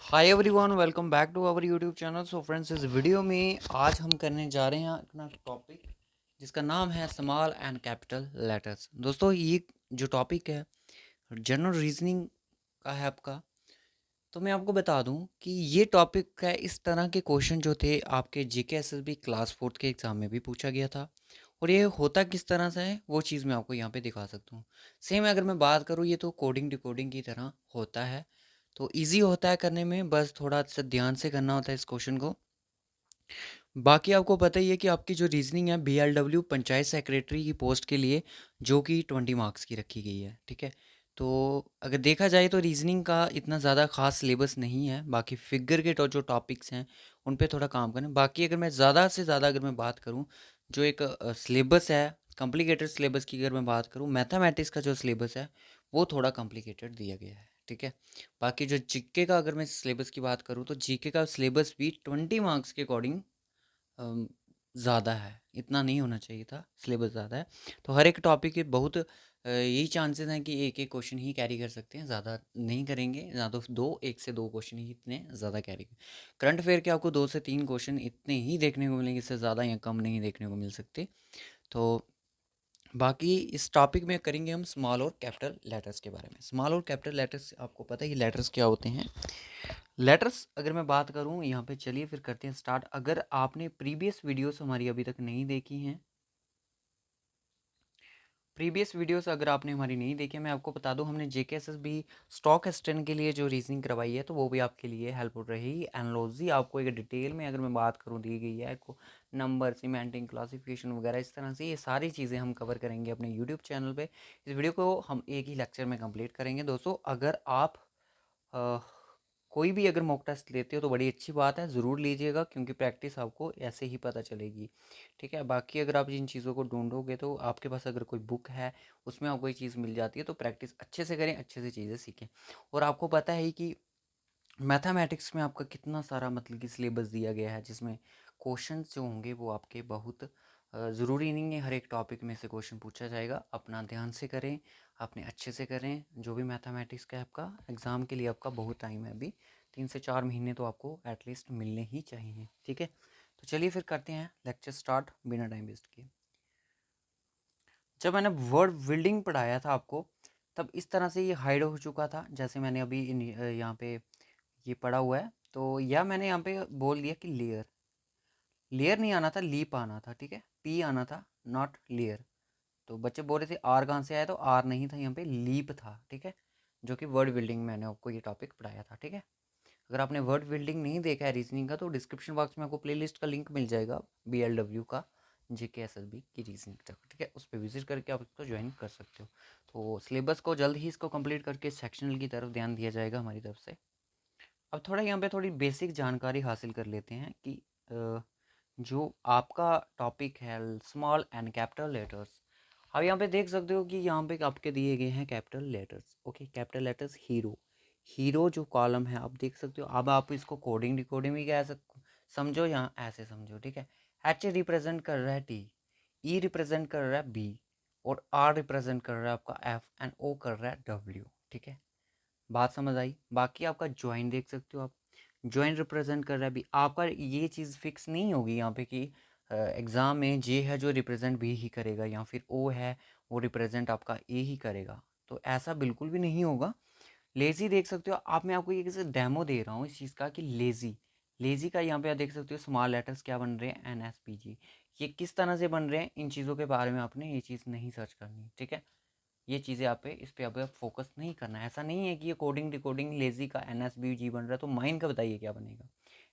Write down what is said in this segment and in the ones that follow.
Hi everyone, welcome back to our YouTube channel. So friends, इस video में आज हम करने जा रहे हैं अपना टॉपिक जिसका नाम है स्मॉल एंड कैपिटल लेटर्स। दोस्तों, ये जो टॉपिक है जनरल रीजनिंग का है आपका। तो मैं आपको बता दूं कि ये टॉपिक है, इस तरह के क्वेश्चन जो थे आपके जीके एसएसबी क्लास 4 के एग्ज़ाम में भी पूछा गया था। और ये होता किस तरह से है वो चीज़ मैं आपको यहाँ पे दिखा सकता हूँ। सेम अगर मैं बात करूँ, ये तो कोडिंग डिकोडिंग की तरह होता है। तो इजी होता है करने में, बस थोड़ा सा ध्यान से करना होता है इस क्वेश्चन को। बाकी आपको पता ही है कि आपकी जो रीजनिंग है बीएलडब्ल्यू पंचायत सेक्रेटरी की पोस्ट के लिए, जो कि 20 मार्क्स की रखी गई है, ठीक है। तो अगर देखा जाए तो रीजनिंग का इतना ज़्यादा खास सिलेबस नहीं है। बाकी फिगर के जो टॉपिक्स हैं उन पे थोड़ा काम करें। बाकी अगर मैं ज़्यादा से ज़्यादा अगर मैं बात करूँ, जो एक सिलेबस है कॉम्प्लिकेटेड सिलेबस की, अगर मैं बात करूँ मैथमेटिक्स का जो सिलेबस है वो थोड़ा कॉम्प्लिकेटेड दिया गया है, ठीक है। बाकी जो जीके का अगर मैं सिलेबस की बात करूँ, तो जीके का सिलेबस भी 20 मार्क्स के अकॉर्डिंग ज़्यादा है। इतना नहीं होना चाहिए था, सिलेबस ज़्यादा है। तो हर एक टॉपिक के बहुत यही चांसेस हैं कि एक एक क्वेश्चन ही कैरी कर सकते हैं, ज़्यादा नहीं करेंगे। या तो दो, एक से दो क्वेश्चन ही इतने ज़्यादा कैरी कर। करंट अफेयर के आपको दो से तीन क्वेश्चन इतने ही देखने को मिलेंगे, इससे ज़्यादा या कम नहीं देखने को मिल सकते। तो बाकी इस टॉपिक में करेंगे हम स्मॉल और कैपिटल लेटर्स के बारे में। स्मॉल और कैपिटल लेटर्स, आपको पता है ये लेटर्स क्या होते हैं। लेटर्स अगर मैं बात करूं यहाँ पे, चलिए फिर करते हैं स्टार्ट। अगर आपने प्रीवियस वीडियोस हमारी अभी तक नहीं देखी हैं, प्रीवियस वीडियोस अगर आपने हमारी नहीं देखी है, मैं आपको बता दूं, हमने जेकेएसएसबी स्टॉक एक्सटेंड के लिए जो रीजनिंग करवाई है, तो वो भी आपके लिए हेल्पफुल रहेगी। एनालॉजी आपको एक डिटेल में अगर मैं बात करूं दी गई है आपको, नंबर, सीमेंटिंग, क्लासिफिकेशन वगैरह, इस तरह से ये सारी चीज़ें हम कवर करेंगे अपने यूट्यूब चैनल पे। इस वीडियो को हम एक ही लेक्चर में कंप्लीट करेंगे। दोस्तों, अगर आप अ, कोई भी अगर मॉक टेस्ट लेते हो तो बड़ी अच्छी बात है, ज़रूर लीजिएगा, क्योंकि प्रैक्टिस आपको ऐसे ही पता चलेगी, ठीक है। बाकी अगर आप जिन चीज़ों को ढूंढोगे, तो आपके पास अगर कोई बुक है उसमें आपको कोई चीज़ मिल जाती है, तो प्रैक्टिस अच्छे से करें, अच्छे से चीज़ें सीखें। और आपको पता है कि मैथमेटिक्स में आपका कितना सारा मतलब कि सिलेबस दिया गया है, जिसमें क्वेश्चन जो होंगे वो आपके बहुत ज़रूरी नहीं है हर एक टॉपिक में से क्वेश्चन पूछा जाएगा। अपना ध्यान से करें, अपने अच्छे से करें। जो भी मैथमेटिक्स का है, आपका एग्ज़ाम के लिए आपका बहुत टाइम है अभी, 3 से 4 महीने तो आपको एटलीस्ट मिलने ही चाहिए, ठीक है। तो चलिए फिर करते हैं लेक्चर स्टार्ट बिना टाइम वेस्ट किए। जब मैंने वर्ड बिल्डिंग पढ़ाया था आपको, तब इस तरह से ये हाइड हो चुका था, जैसे मैंने अभी यहाँ पे ये पढ़ा हुआ है। तो यह मैंने यहाँ पे बोल दिया कि लेयर, लेयर नहीं आना था, लीप आना था, ठीक है। पी आना था, नॉट लेयर। तो बच्चे बोल रहे थे आर कहाँ से आया, तो आर नहीं था, यहाँ पे लीप था, ठीक है। जो कि वर्ड बिल्डिंग मैंने आपको ये टॉपिक पढ़ाया था, ठीक है। अगर आपने वर्ड बिल्डिंग नहीं देखा है रीजनिंग का, तो डिस्क्रिप्शन बॉक्स में आपको प्लेलिस्ट का लिंक मिल जाएगा, BLW का, JKSSB की रीजनिंग तक, ठीक है। उस पर विजिट करके आप इसको ज्वाइन कर सकते हो। तो सिलेबस को जल्द ही इसको कंप्लीट करके सेक्शनल की तरफ ध्यान दिया जाएगा हमारी तरफ से। अब थोड़ा यहाँ पे थोड़ी बेसिक जानकारी हासिल कर लेते हैं कि जो आपका टॉपिक है स्मॉल एंड कैपिटल लेटर्स। अब यहाँ पे देख सकते हो कि यहाँ पे आपके दिए गए हैं capital letters, okay. Capital letters hero, hero जो कॉलम है आप देख सकते हो। अब आप इसको कोडिंग डिकोडिंग भी कह सकते, समझो यहाँ ऐसे समझो, ठीक है। एच रिप्रेजेंट कर रहा है टी, ई रिप्रेजेंट कर रहा है बी, और आर रिप्रेजेंट कर रहा है आपका एफ, एंड ओ कर रहा है डब्ल्यू, ठीक है। बात समझ आई। बाकी आपका ज्वाइन देख सकते हो आप, ज्वाइन रिप्रेजेंट कर रहा है भी। आपका ये चीज़ फिक्स नहीं होगी यहाँ पे कि एग्ज़ाम में जे है जो रिप्रेजेंट बी ही करेगा, या फिर ओ है वो रिप्रेजेंट आपका ए ही करेगा। तो ऐसा बिल्कुल भी नहीं होगा। लेज़ी देख सकते हो आप, मैं आपको ये किसी डेमो दे रहा हूँ इस चीज़ का कि लेज़ी, लेज़ी का यहाँ पे आप देख सकते हो स्मॉल लेटर्स क्या बन रहे हैं, NSPG। ये किस तरह से बन रहे हैं, इन चीज़ों के बारे में आपने ये चीज़ नहीं सर्च करनी, ठीक है। ये चीज़ें आप पे इस पे आप फोकस नहीं करना है। ऐसा नहीं है कि ये कोडिंग डिकोडिंग लेजी का NSBG बन रहा है तो माइन का बताइए क्या बनेगा,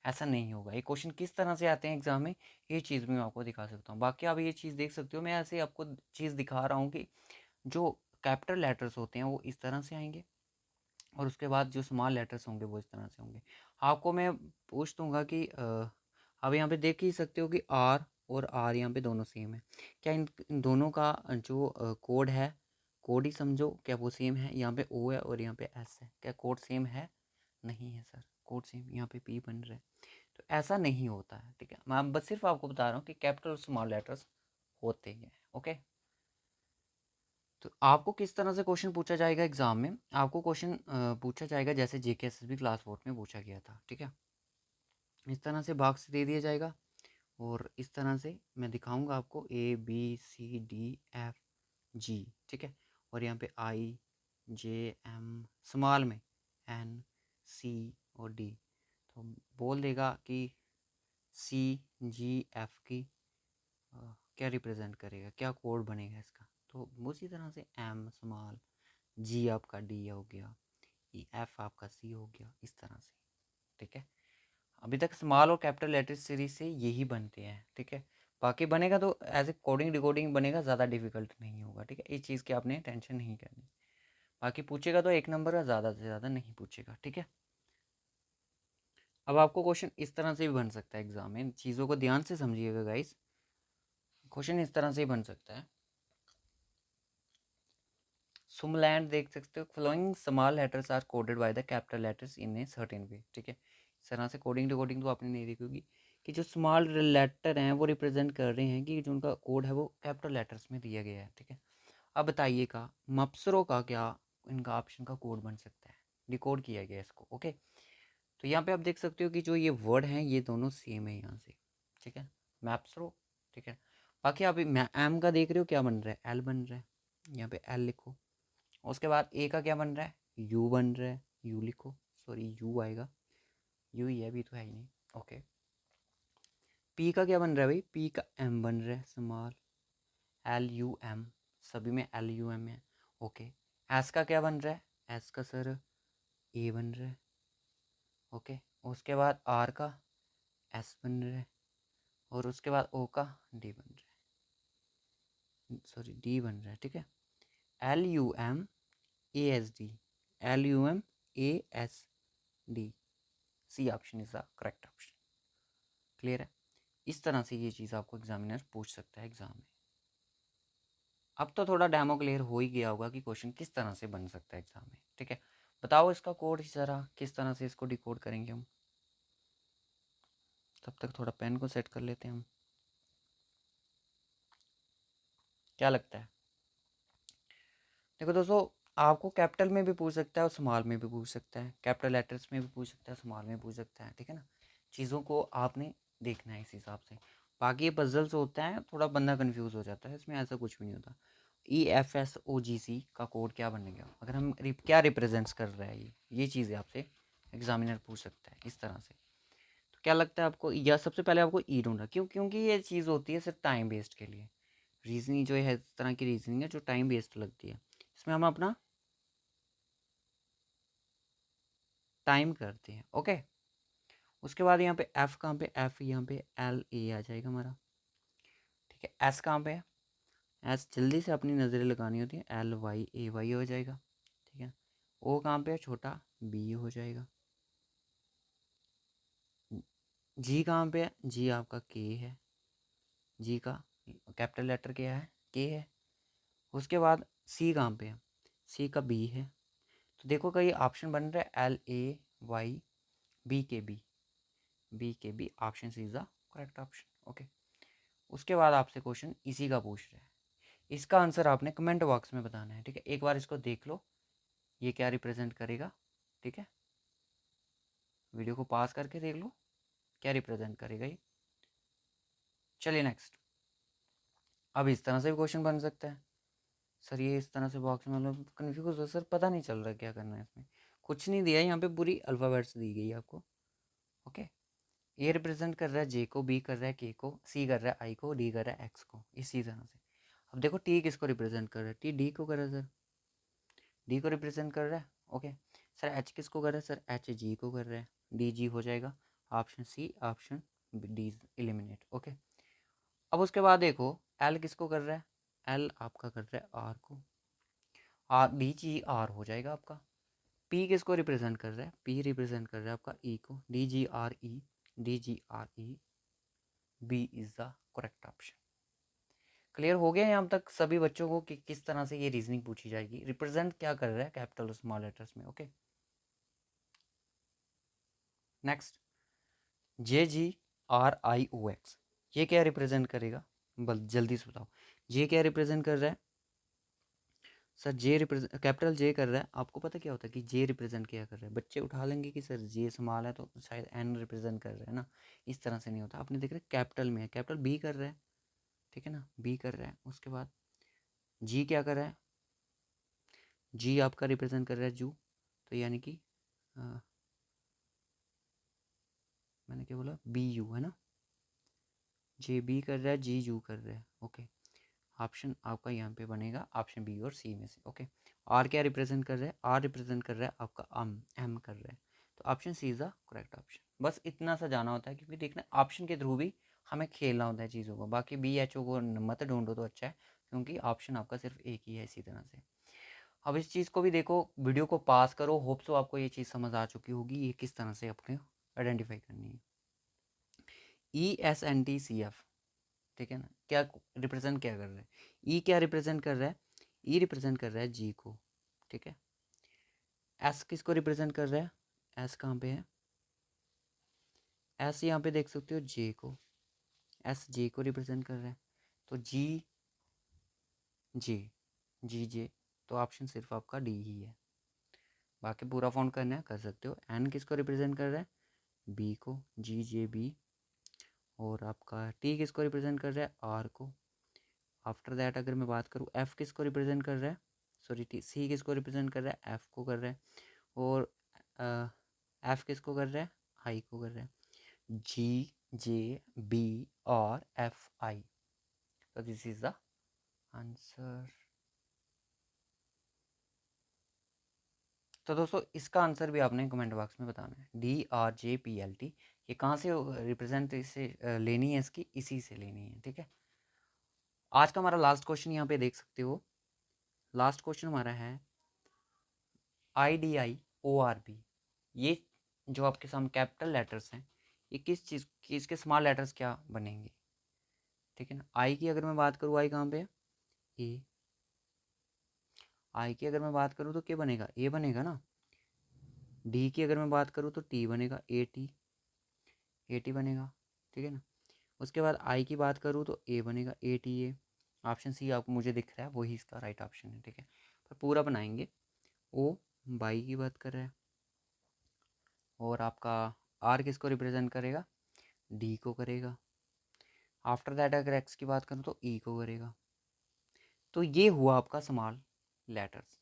ऐसा नहीं होगा। ये क्वेश्चन किस तरह से आते हैं एग्जाम में, ये चीज़ भी मैं आपको दिखा सकता हूँ। बाकी आप ये चीज़ देख सकते हो, मैं ऐसे आपको चीज़ दिखा रहा हूँ कि जो कैपिटल लेटर्स होते हैं वो इस तरह से आएंगे, और उसके बाद जो स्मॉल लेटर्स होंगे वो इस तरह से होंगे। आपको मैं पूछ दूंगा कि अब यहाँ पे देख ही सकते हो कि आर और आर यहाँ पे दोनों सेम है। क्या इन दोनों का जो कोड है, कोड ही समझो, क्या वो सेम है। यहाँ पे ओ है और यहाँ पे एस है, क्या कोड सेम है? नहीं है सर, कोड सेम, यहाँ पे पी बन रहा है। तो ऐसा नहीं होता है, ठीक है। मैं बस सिर्फ आपको बता रहा हूँ कि कैपिटल और स्मॉल लेटर्स होते हैं, ओके। तो आपको किस तरह से क्वेश्चन पूछा जाएगा एग्जाम में, आपको क्वेश्चन पूछा जाएगा जैसे जेकेएसएसबी क्लास 4 में पूछा गया था, ठीक है। इस तरह से बॉक्स दे दिया जाएगा और इस तरह से मैं दिखाऊंगा आपको ABCDFG, ठीक है। और यहाँ पे IJM स्मॉल में NC और D, तो बोल देगा कि CGF की क्या रिप्रेजेंट करेगा, क्या कोड बनेगा इसका। तो उसी तरह से M स्मॉल, G आपका D हो गया, F आपका C हो गया, इस तरह से, ठीक है। अभी तक स्मॉल और कैपिटल लेटर सीरीज से यही बनते हैं, ठीक है। बाकी बनेगा तो एज ए कोडिंग डिकोडिंग बनेगा, ज़्यादा डिफिकल्ट नहीं होगा, ठीक है। इस चीज़ की आपने टेंशन नहीं करनी। बाकी पूछेगा तो एक नंबर का, ज़्यादा से ज़्यादा नहीं पूछेगा, ठीक है। अब आपको क्वेश्चन इस तरह से भी बन सकता है एग्जाम में, चीज़ों को ध्यान से समझिएगा गाइस। क्वेश्चन इस तरह से ही बन सकता है। सुमलैंड देख सकते हो, following small letters are coded by the capital letters in a certain way, ठीक है। इस तरह से कोडिंग डिकोडिंग तो आपने नहीं देखी होगी कि जो स्मॉल लेटर हैं वो रिप्रेजेंट कर रहे हैं कि जो उनका कोड है वो कैपिटल लेटर्स में दिया गया है, ठीक है। अब बताइएगा मप्सरों का क्या इनका ऑप्शन का कोड बन सकता है, डिकोड किया गया इसको, ओके। तो यहाँ पे आप देख सकते हो कि जो ये वर्ड हैं ये दोनों सेम है यहाँ से, ठीक है, मैप्सरो, ठीक है। बाकी आप एम का देख रहे हो क्या बन रहा है, एल बन रहा है, यहाँ पे एल लिखो। उसके बाद ए का क्या बन रहा है, यू बन रहा है, यू लिखो, सॉरी यू आएगा, यू ही है, अभी तो है ही नहीं, ओके। पी का क्या बन रहा है भाई, पी का एम बन रहा है स्मॉल, LUM, सभी में LUM है, ओके। एस का क्या बन रहा है, एस का सर ए बन रहा है, ओके। उसके बाद आर का एस बन रहा है और उसके बाद ओ का डी बन रहा है, सॉरी डी बन रहा है, ठीक है। LUMASD, LUMASD, C option is the correct option. Clear है। इस तरह से ये चीज़ आपको एग्जामिनर पूछ सकता है एग्जाम में। अब तो थोड़ा डेमो क्लियर हो ही गया होगा कि क्वेश्चन किस तरह से बन सकता है एग्जाम में, ठीक है। बताओ इसका कोड इस तरह किस तरह से इसको डिकोड करेंगे हम। तब तक थोड़ा पेन को सेट कर लेते हैं हम। क्या लगता है, देखो दोस्तों, आपको कैपिटल में भी पूछ सकता है और स्मॉल में भी पूछ सकता है, कैपिटल लेटर्स में भी पूछ सकता है, स्मॉल में पूछ सकता है, ठीक है ना। चीज़ों को आपने देखना है इस हिसाब से। बाकी ये पजल्स होता है, थोड़ा बंदा कंफ्यूज हो जाता है, इसमें ऐसा कुछ भी नहीं होता। EFSOGC का कोड क्या बनेगा, अगर हम क्या रिप्रेजेंट्स कर रहा है ये चीज़ें आपसे एग्जामिनर पूछ सकता है इस तरह से। तो क्या लगता है आपको, या सबसे पहले आपको ई ढूंढना, क्योंकि ये चीज़ होती है सिर्फ टाइम वेस्ट के लिए। रीजनिंग जो है इस तरह की रीजनिंग है जो टाइम वेस्ट लगती है, इसमें हम अपना टाइम करते हैं, ओके। उसके बाद यहाँ पे एफ कहाँ पे, एफ यहाँ पे LA आ जाएगा हमारा, ठीक है। एस कहाँ पे है, एस जल्दी से अपनी नज़रें लगानी होती है, LYAY हो जाएगा, ठीक है। ओ कहाँ पे है, छोटा B हो जाएगा। जी कहाँ पे है, जी आपका K है, जी का कैपिटल लेटर क्या है, K है। उसके बाद सी कहाँ पे है, सी का B है। तो देखो कई ऑप्शन बन रहा है LAYBKB, BKB option C is the correct option, okay. उसके बाद आपसे क्वेश्चन इसी का पूछ रहा है, इसका आंसर आपने कमेंट बॉक्स में बताना है, ठीक है। एक बार इसको देख लो ये क्या रिप्रेजेंट करेगा, ठीक है। वीडियो को पास करके देख लो क्या रिप्रेजेंट करेगा ये। चलिए नेक्स्ट। अब इस तरह से भी क्वेश्चन बन सकता है, सर ये इस तरह से बॉक्स में, मतलब कन्फ्यूज हो सर, पता नहीं चल रहा क्या करना है इसमें। कुछ नहीं दिया है यहाँ पे, पूरी अल्फ़ाबेट्स दी गई है आपको, ओके। ए रिप्रेजेंट कर रहा है जे को, बी कर रहा है के को, सी कर रहा है आई को, डी कर रहा है एक्स को, इसी तरह से। अब देखो टी किसको रिप्रेजेंट कर रहा है, टी डी को कर रहा है सर, डी को रिप्रेजेंट कर रहा है, ओके। सर एच किसको कर रहा है, सर एच जी को कर रहा है, डी जी हो जाएगा, option C, option D eliminate, okay. अब उसके बाद देखो एल किसको कर रहा है, एल आपका कर रहा है आर को, आर डी जी आर हो जाएगा आपका। पी किसको रिप्रेजेंट कर रहा है, पी रिप्रेजेंट कर रहा है आपका ई को, D G R E, D G R E, B is the correct option. Clear हो गया यहाँ तक सभी बच्चों को कि किस तरह से ये रीजनिंग पूछी जाएगी, रिप्रेजेंट क्या कर रहा है कैपिटल और स्मॉल लेटर्स में, ओके। नेक्स्ट, JGRIOX, ये क्या रिप्रेजेंट करेगा, बल जल्दी से बताओ, ये क्या रिप्रेजेंट कर रहा है, सर जे रिप्रेजेंट कैपिटल जे कर रहा है, आपको पता क्या होता है कि जे रिप्रेजेंट क्या कर रहा है? बच्चे उठा लेंगे कि सर जे स्मॉल है तो शायद एन रिप्रेजेंट कर रहा है ना, इस तरह से नहीं होता। आपने देख रहे कैपिटल में है, कैपिटल बी कर रहा है, ठीक है ना, बी कर रहा है। उसके बाद जी क्या कर रहा है? जी आपका रिप्रेजेंट कर रहा है जू, तो यानी कि मैंने क्या बोला, बी यू है ना, जे बी कर रहा है, जी यू कर रहा है। ओके, ऑप्शन आपका यहाँ पे बनेगा ऑप्शन बी और सी में से। ओके, आर क्या रिप्रेजेंट कर रहा है? आर रिप्रेजेंट कर रहा है आपका एम कर रहा है, तो option C is the correct option. बस इतना सा जाना होता है, क्योंकि देखना ऑप्शन के थ्रू भी हमें खेलना होता है चीज़ों को। बाकी बी एच ओ को मत ढूंढो तो अच्छा है, क्योंकि ऑप्शन आपका सिर्फ एक ही है इसी तरह से। अब इस चीज़ को भी देखो, वीडियो को पास करो, होप सो आपको ये चीज़ समझ आ चुकी होगी ये किस तरह से अपने आइडेंटिफाई करनी है। E S N T C F, ठीक है ना, क्या रिप्रेजेंट क्या कर रहा है? ई क्या रिप्रेजेंट कर रहा है? ई रिप्रेजेंट कर रहा है जी को, ठीक है। एस किसको रिप्रेजेंट कर रहा है? एस कहाँ पे है? एस यहाँ पे देख सकते हो जे को, एस जे को रिप्रेजेंट कर रहा है, तो जी जे, जी जे, तो ऑप्शन सिर्फ आपका डी ही है। बाकी पूरा फाउंड करना है कर सकते हो। एन किसको रिप्रेजेंट कर रहा है? बी को, जी जे बी। और आपका टी किसको रिप्रेजेंट कर रहा है? आर को। आफ्टर दैट अगर मैं बात करूँ, एफ किसको रिप्रेजेंट कर रहा है? सॉरी, टी सी किसको रिप्रेजेंट कर रहा है? एफ को कर रहा है। और एफ किसको कर रहा है? आई को कर रहा है। जी जे बी और एफ आई, तो दिस इज द आंसर। तो दोस्तों इसका आंसर भी आपने कमेंट बॉक्स में बताना है। D R J P L T, ये कहाँ से रिप्रेजेंट इसे लेनी है इसकी, इसी से लेनी है, ठीक है। आज का हमारा लास्ट क्वेश्चन यहाँ पे देख सकते हो। लास्ट क्वेश्चन हमारा है I D I O R B. ये जो आपके सामने कैपिटल लेटर्स हैं, ये किस चीज़ की, इसके स्मॉल लेटर्स क्या बनेंगे, ठीक है ना। आई की अगर मैं बात करूँ, आई कहाँ पे है? ए। आई की अगर मैं बात करूँ तो क्या बनेगा? ए बनेगा ना। डी की अगर मैं बात करूँ तो टी बनेगा, ए टी, ए टी बनेगा, ठीक है ना। उसके बाद आई की बात करूँ तो ए बनेगा, A T A. Option C आपको मुझे दिख रहा है वही इसका राइट ऑप्शन है, ठीक है। पर पूरा बनाएंगे। ओ बाई की बात कर रहा है, और आपका आर किसको रिप्रेजेंट करेगा? डी को करेगा। आफ्टर दैट अगर एक्स की बात करूँ तो ई को करेगा। तो ये हुआ आपका small letters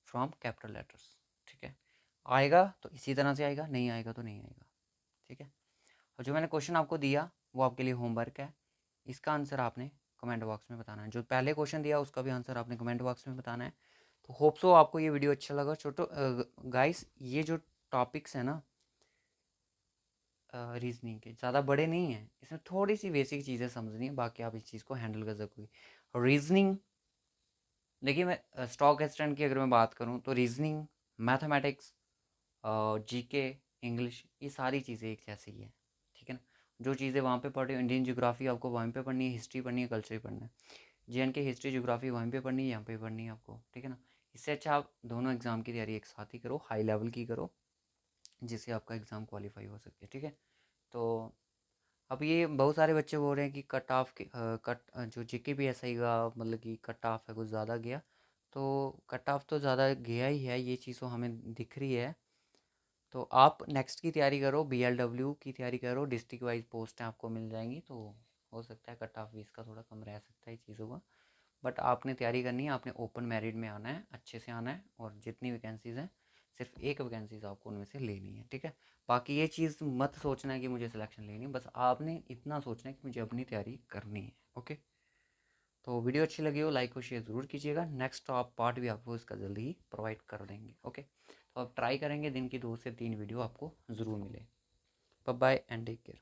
from capital letters, ठीक है। आएगा तो इसी तरह से आएगा, नहीं आएगा तो नहीं आएगा, ठीक है। और जो मैंने क्वेश्चन आपको दिया वो आपके लिए होमवर्क है, इसका आंसर आपने कमेंट बॉक्स में बताना है। जो पहले क्वेश्चन दिया उसका भी आंसर आपने कमेंट बॉक्स में बताना है। तो होप सो आपको ये वीडियो अच्छा लगा। छोटो गाइस, ये जो टॉपिक्स है ना रीजनिंग के, ज़्यादा बड़े नहीं हैं, इसमें थोड़ी सी बेसिक चीज़ें समझनी है, बाकी आप इस चीज़ को हैंडल कर सकोगे। रीजनिंग देखिए, मैं स्टॉक एक्सटेंड की अगर मैं बात करूँ तो रीजनिंग, मैथमेटिक्स, जीके, इंग्लिश, ये सारी चीज़ें एक जैसी ही है, ठीक है ना। जो चीज़ें वहाँ पे पढ़ी, इंडियन ज्योग्राफी आपको वहीं पे पढ़नी है, हिस्ट्री पढ़नी है, कल्चर पढ़ना है। JNK हिस्ट्री ज्योग्राफी वहीं पे पढ़नी है, यहाँ पे पढ़नी है आपको, ठीक है ना। इससे अच्छा आप दोनों एग्ज़ाम की तैयारी एक साथ ही करो, हाई लेवल की करो, जिससे आपका एग्ज़ाम क्वालिफाई हो सके, ठीक है। तो अब ये बहुत सारे बच्चे बोल रहे हैं कि कट ऑफ के जो JKPSI का मतलब कि कट ऑफ है कुछ ज़्यादा गया, तो कट ऑफ तो ज़्यादा गया ही है, ये चीज़ तो हमें दिख रही है। तो आप नेक्स्ट की तैयारी करो, BLW की तैयारी करो, डिस्ट्रिक्ट वाइज पोस्टें आपको मिल जाएंगी, तो हो सकता है कट ऑफ भी इसका थोड़ा कम रह सकता है चीज़ों का। बट आपने तैयारी करनी है, आपने ओपन मेरिट में आना है, अच्छे से आना है, और जितनी वैकेंसीज़ हैं सिर्फ एक वैकेंसीज आपको उनमें से लेनी है, ठीक है। बाकी ये चीज़ मत सोचना है कि मुझे सिलेक्शन लेनी है, बस आपने इतना सोचना है कि मुझे अपनी तैयारी करनी है, ओके। तो वीडियो अच्छी लगी हो लाइक और शेयर ज़रूर कीजिएगा। नेक्स्ट आप पार्ट भी आपको इसका जल्दी ही प्रोवाइड कर देंगे, ओके। तो आप ट्राई करेंगे दिन की 2 से 3 वीडियो आपको ज़रूर मिले। Bye bye and take care.